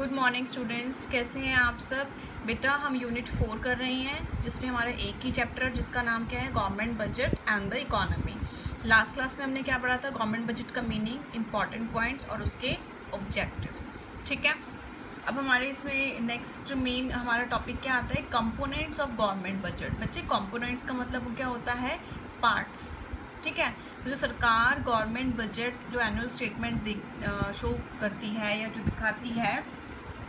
Good morning students, कैसे हैं आप सब। बेटा हम यूनिट 4 कर रहे हैं जिसमें हमारा एक ही चैप्टर जिसका नाम क्या है, government budget and the economy. Last class में हमने क्या पढ़ा था, गवर्नमेंट बजट का मीनिंग, इंपॉर्टेंट पॉइंट्स और उसके ऑब्जेक्टिव्स। ठीक है, अब हमारे इसमें नेक्स्ट मेन हमारा टॉपिक क्या आता है, कंपोनेंट्स ऑफ गवर्नमेंट बजट। बच्चे कंपोनेंट्स का मतलब क्या होता है, पार्ट्स। ठीक है, तो जो सरकार गवर्नमेंट बजट जो एनुअल स्टेटमेंट शो करती है या जो दिखाती है,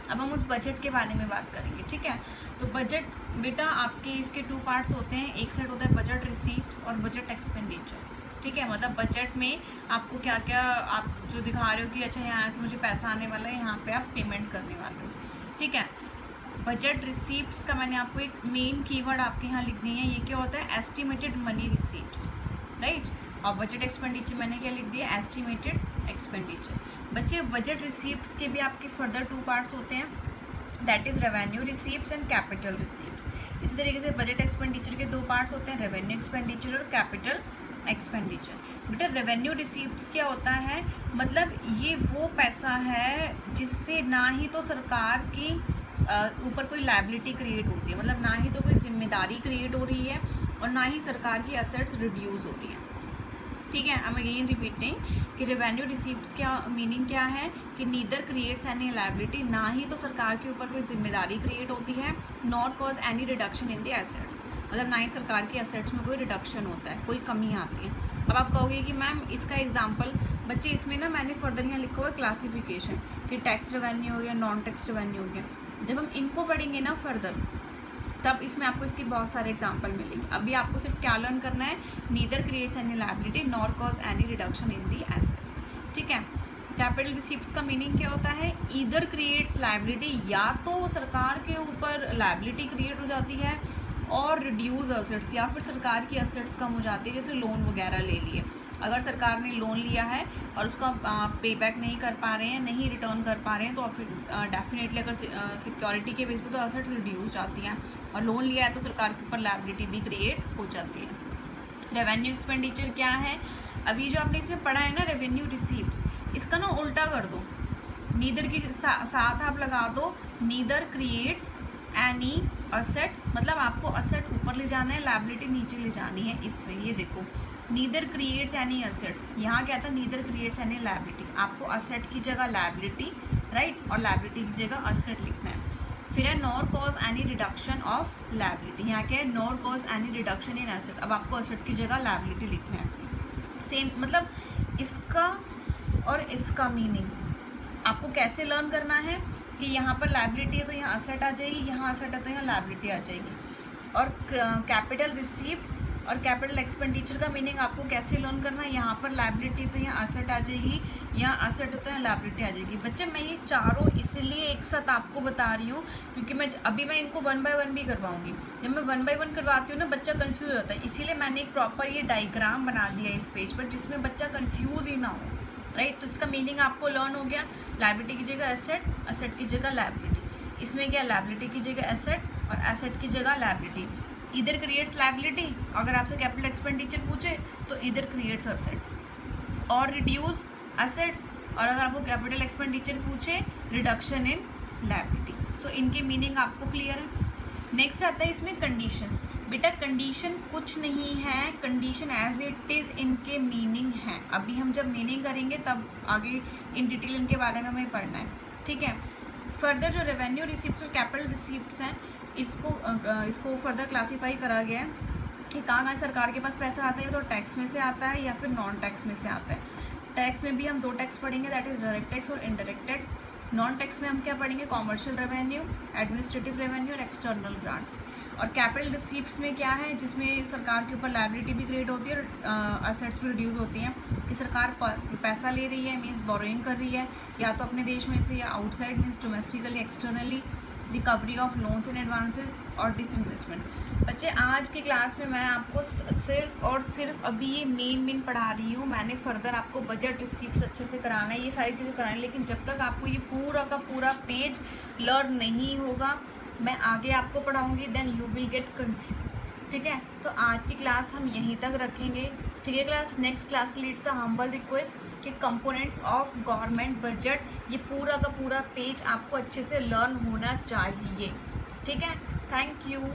अब हम उस बजट के बारे में बात करेंगे। ठीक है, तो बजट बेटा आपके इसके 2 पार्ट्स होते हैं। एक साइड होता है बजट रिसीप्ट्स और बजट एक्सपेंडिचर। ठीक है, मतलब बजट में आपको क्या क्या आप जो दिखा रहे हो कि अच्छा यहाँ से मुझे पैसा आने वाला है, यहाँ पे आप पेमेंट करने वाले हो। ठीक है, बजट रिसीप्ट्स का मैंने आपको एक मेन कीवर्ड आपके यहाँ लिख दी है, ये क्या होता है, एस्टिमेटेड मनी रिसीप्ट्स, राइट। और बजट एक्सपेंडिचर मैंने क्या लिख दिया, एस्टिमेटेड एक्सपेंडिचर। बच्चे बजट रिसीप्ट्स के भी आपके फर्दर 2 पार्ट्स होते हैं, that is revenue receipts and capital receipts. इसी तरीके से बजट एक्सपेंडिचर के 2 पार्ट्स होते हैं, रेवेन्यू एक्सपेंडिचर और कैपिटल एक्सपेंडिचर। बेटा रेवेन्यू रिसीप्ट्स क्या होता है, मतलब ये वो पैसा है जिससे ना ही तो सरकार की ऊपर कोई लायबिलिटी क्रिएट होती है, मतलब ना ही तो कोई जिम्मेदारी क्रिएट हो रही है और ना ही सरकार की असेट्स रिड्यूस हो रही है। ठीक है, आई एम अगेन रिपीटिंग कि रेवेन्यू रिसीप्ट्स क्या मीनिंग क्या है कि नीदर क्रिएट्स एनी लायबिलिटी, ना ही तो सरकार के ऊपर कोई जिम्मेदारी क्रिएट होती है, not cause any reduction in the assets, मतलब ना ही सरकार की एसेट्स में कोई रिडक्शन होता है, कोई कमी आती है। अब आप कहोगे कि मैम इसका एग्जाम्पल, बच्चे इसमें ना मैंने फर्दर यहाँ लिखा हुआ है क्लासिफिकेशन कि टैक्स रेवेन्यू हो गया, नॉन टैक्स रेवेन्यू हो गया। जब हम इनको पढ़ेंगे ना फर्दर, तब इसमें आपको इसके बहुत सारे एग्जाम्पल मिलेंगे। अभी आपको सिर्फ क्या लर्न करना है, neither creates any liability nor cause any reduction in the assets. ठीक है, कैपिटल रिसीप्ट्स का मीनिंग क्या होता है, ईदर क्रिएट्स लायबिलिटी, या तो सरकार के ऊपर लायबिलिटी क्रिएट हो जाती है और रिड्यूस एसेट्स, या फिर सरकार की एसेट्स कम हो जाती है, जैसे लोन वगैरह ले लिए। अगर सरकार ने लोन लिया है और उसका पे बैक नहीं कर पा रहे हैं, नहीं रिटर्न कर पा रहे हैं, तो फिर डेफिनेटली अगर सिक्योरिटी के बेस पे तो एसेट्स रिड्यूस जाती हैं, और लोन लिया है तो सरकार के ऊपर लायबिलिटी भी क्रिएट हो जाती है। रेवेन्यू एक्सपेंडिचर क्या है, अभी जो आपने इसमें पढ़ा है ना रेवेन्यू रिसीप्ट्स, इसका ना उल्टा कर दो, नीदर की साथ आप लगा दो नीदर क्रिएट्स एनी असेट, मतलब आपको असेट ऊपर ले जाना है, लायबिलिटी नीचे ले जानी है। इसमें ये देखो, नीदर क्रिएट्स एनी असेट्स, यहाँ क्या था, नीदर क्रिएट्स एनी लायबिलिटी, आपको असेट की जगह लायबिलिटी, राइट, और लायबिलिटी की जगह असेट लिखना है। फिर है nor cause any reduction of liability, यहाँ क्या है, nor cause any reduction in asset, अब आपको असेट की जगह लायबिलिटी लिखना है। सेम मतलब इसका और इसका मीनिंग आपको कैसे लर्न करना है कि यहाँ पर लायबिलिटी है तो यहाँ असेट आ जाएगी, यहाँ असेट है तो यहाँ लायबिलिटी आ जाएगी। और कैपिटल रिसीप्ट्स और कैपिटल एक्सपेंडिचर का मीनिंग आपको कैसे लर्न करना है, यहाँ पर लायबिलिटी तो यहाँ असेट आ जाएगी, यहाँ असेट तो यहाँ लायबिलिटी आ जाएगी। बच्चे मैं ये चारों इसलिए एक साथ आपको बता रही हूँ क्योंकि मैं इनको 1 बाय 1 भी करवाऊँगी। जब मैं 1 बाय 1 करवाती हूँ ना, बच्चा कन्फ्यूज होता है, इसीलिए मैंने एक प्रॉपर ये डायग्राम बना दिया इस पेज पर, जिसमें बच्चा कन्फ्यूज ही ना हो, राइट। तो इसका मीनिंग आपको लर्न हो गया, लायबिलिटी की जगह एसेट, असेट की जगह लायबिलिटी। इसमें क्या, लायबिलिटी की जगह एसेट और एसेट की जगह लायबिलिटी। इधर क्रिएट्स लायबिलिटी, अगर आपसे कैपिटल एक्सपेंडिचर पूछे तो इधर क्रिएट्स असेट, और रिड्यूस असेट्स, और अगर आपको कैपिटल एक्सपेंडिचर पूछे रिडक्शन इन लायबिलिटी। सो इनके मीनिंग आपको क्लियर है। नेक्स्ट आता है इसमें कंडीशंस। बेटा कंडीशन कुछ नहीं है, कंडीशन एज इट इज़ इनके मीनिंग है। अभी हम जब मीनिंग करेंगे तब आगे इन डिटेल इनके बारे में हमें पढ़ना है। ठीक है, फर्दर जो रेवेन्यू रिसिप्ट्स और कैपिटल रिसिप्ट्स हैं, इसको फर्दर क्लासीफाई करा गया है कि कहाँ सरकार के पास पैसा आता है, तो टैक्स में से आता है या फिर नॉन टैक्स में से आता है। टैक्स में भी हम 2 टैक्स पढ़ेंगे, दैट इज़ डायरेक्ट टैक्स और इनडायरेक्ट टैक्स। नॉन टैक्स में हम क्या पढ़ेंगे, कॉमर्शियल रेवेन्यू, एडमिनिस्ट्रेटिव रेवेन्यू और एक्सटर्नल ग्रांट्स। और कैपिटल रिसीप्ट्स में क्या है, जिसमें सरकार के ऊपर लायबिलिटी भी क्रिएट होती है और असेट्स भी रिड्यूस होती हैं, कि सरकार पैसा ले रही है, मीन्स बोरोइंग कर रही है, या तो अपने देश में से या outside, means domestically externally, recovery of loans and advances और डिसइन्वेस्टमेंट। बच्चे आज की क्लास में मैं आपको सिर्फ और सिर्फ अभी ये मेन पढ़ा रही हूँ, मैंने फर्दर आपको बजट रिसीप्ट्स अच्छे से कराना है, ये सारी चीज़ें करानी है, लेकिन जब तक आपको ये पूरा का पूरा पेज लर्न नहीं होगा, मैं आगे आपको पढ़ाऊँगी, then you will get confuse. ठीक है, तो आज की क्लास हम यहीं तक रखेंगे। ठीक है क्लास, नेक्स्ट क्लास के लिए इट्स अ हम्बल रिक्वेस्ट कि कंपोनेंट्स ऑफ गवर्नमेंट बजट, ये पूरा का पूरा पेज आपको अच्छे से लर्न होना चाहिए। ठीक है, थैंक यू।